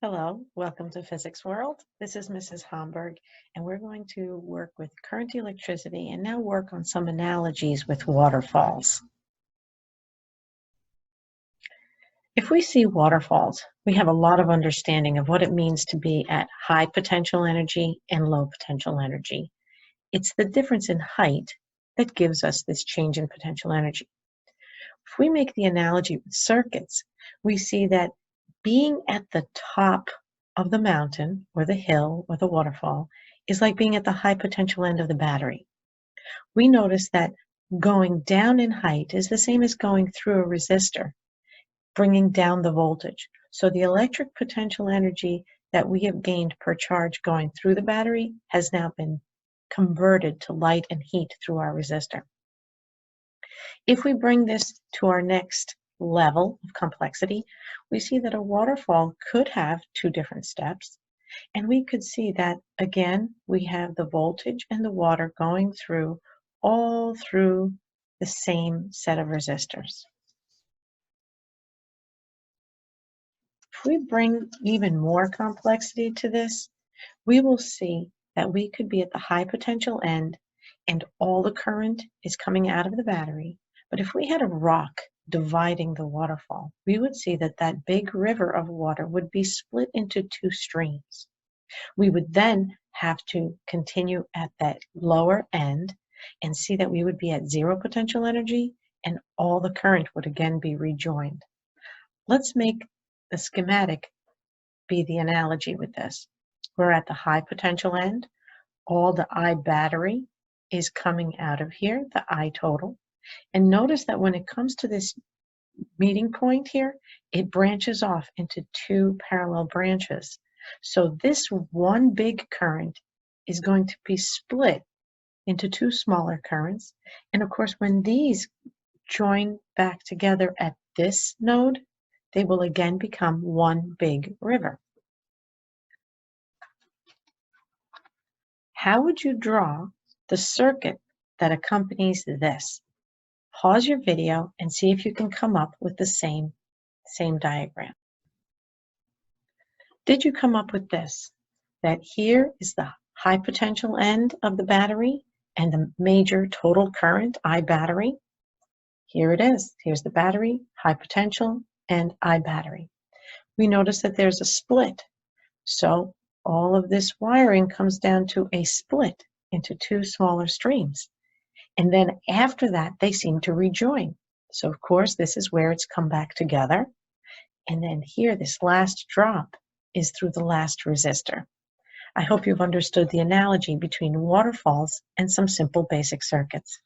Hello, welcome to Physics World. This is Mrs. Homberg, and we're going to work with current electricity and now work on some analogies with waterfalls. If we see waterfalls, we have a lot of understanding of what it means to be at high potential energy and low potential energy. It's the difference in height that gives us this change in potential energy. If we make the analogy with circuits, we see that being at the top of the mountain or the hill or the waterfall is like being at the high potential end of the battery. We notice that going down in height is the same as going through a resistor, bringing down the voltage. So the electric potential energy that we have gained per charge going through the battery has now been converted to light and heat through our resistor. If we bring this to our next level of complexity, we see that a waterfall could have two different steps, and we could see that again we have the voltage and the water going through all through the same set of resistors. If we bring even more complexity to this, we will see that we could be at the high potential end and all the current is coming out of the battery. But if we had a rock dividing the waterfall, we would see that that big river of water would be split into two streams. We would then have to continue at that lower end and see that we would be at zero potential energy and all the current would again be rejoined. Let's make the schematic be the analogy with this. We're at the high potential end. All the I battery is coming out of here, the I total. And notice that when it comes to this meeting point here, it branches off into two parallel branches. So this one big current is going to be split into two smaller currents. And of course, when these join back together at this node, they will again become one big river. How would you draw the circuit that accompanies this? Pause your video and see if you can come up with the same diagram. Did you come up with this? That here is the high potential end of the battery and the major total current, I battery. Here it is. Here's the battery, high potential, and I battery. We notice that there's a split. So all of this wiring comes down to a split into two smaller streams. And then after that, they seem to rejoin. So of course, this is where it's come back together. And then here, this last drop is through the last resistor. I hope you've understood the analogy between waterfalls and some simple basic circuits.